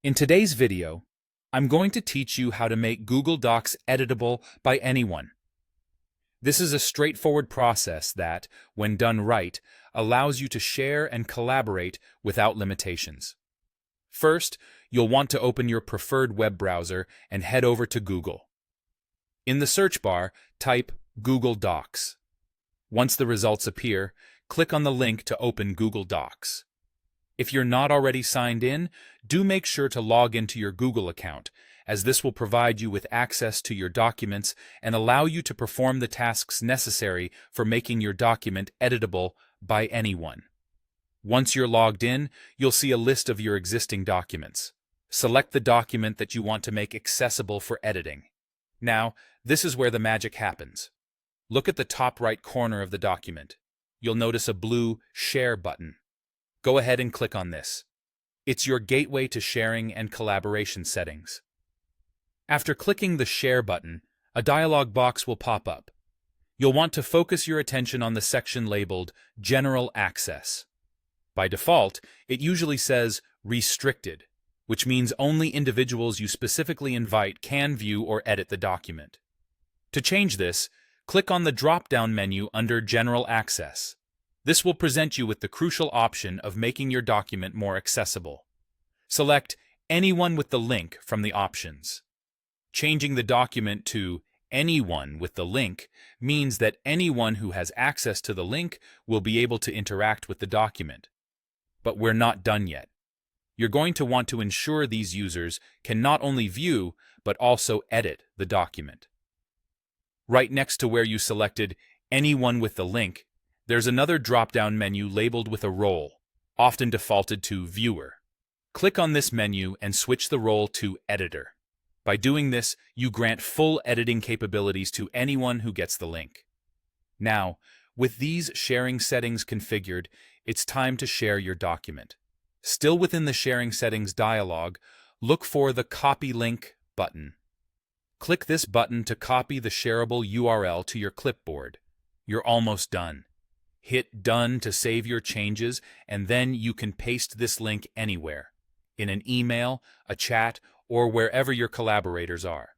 In today's video, I'm going to teach you how to make Google Docs editable by anyone. This is a straightforward process that, when done right, allows you to share and collaborate without limitations. First, you'll want to open your preferred web browser and head over to Google. In the search bar, type Google Docs. Once the results appear, click on the link to open Google Docs. If you're not already signed in, do make sure to log into your Google account, as this will provide you with access to your documents and allow you to perform the tasks necessary for making your document editable by anyone. Once you're logged in, you'll see a list of your existing documents. Select the document that you want to make accessible for editing. Now, this is where the magic happens. Look at the top right corner of the document. You'll notice a blue Share button. Go ahead and click on this. It's your gateway to sharing and collaboration settings. After clicking the Share button, a dialog box will pop up. You'll want to focus your attention on the section labeled General Access. By default, it usually says Restricted, which means only individuals you specifically invite can view or edit the document. To change this, click on the drop-down menu under General Access. This will present you with the crucial option of making your document more accessible. Select Anyone with the link from the options. Changing the document to Anyone with the link means that anyone who has access to the link will be able to interact with the document. But we're not done yet. You're going to want to ensure these users can not only view, but also edit the document. Right next to where you selected Anyone with the link, there's another drop-down menu labeled with a role, often defaulted to Viewer. Click on this menu and switch the role to Editor. By doing this, you grant full editing capabilities to anyone who gets the link. Now, with these sharing settings configured, it's time to share your document. Still within the Sharing Settings dialog, look for the Copy Link button. Click this button to copy the shareable URL to your clipboard. You're almost done. Hit Done to save your changes, and then you can paste this link anywhere, in an email, a chat, or wherever your collaborators are.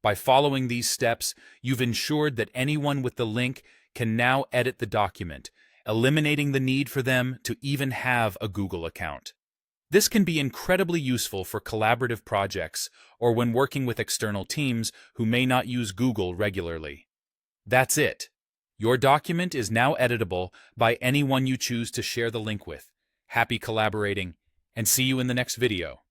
By following these steps, you've ensured that anyone with the link can now edit the document, eliminating the need for them to even have a Google account. This can be incredibly useful for collaborative projects or when working with external teams who may not use Google regularly. That's it. Your document is now editable by anyone you choose to share the link with. Happy collaborating, and see you in the next video.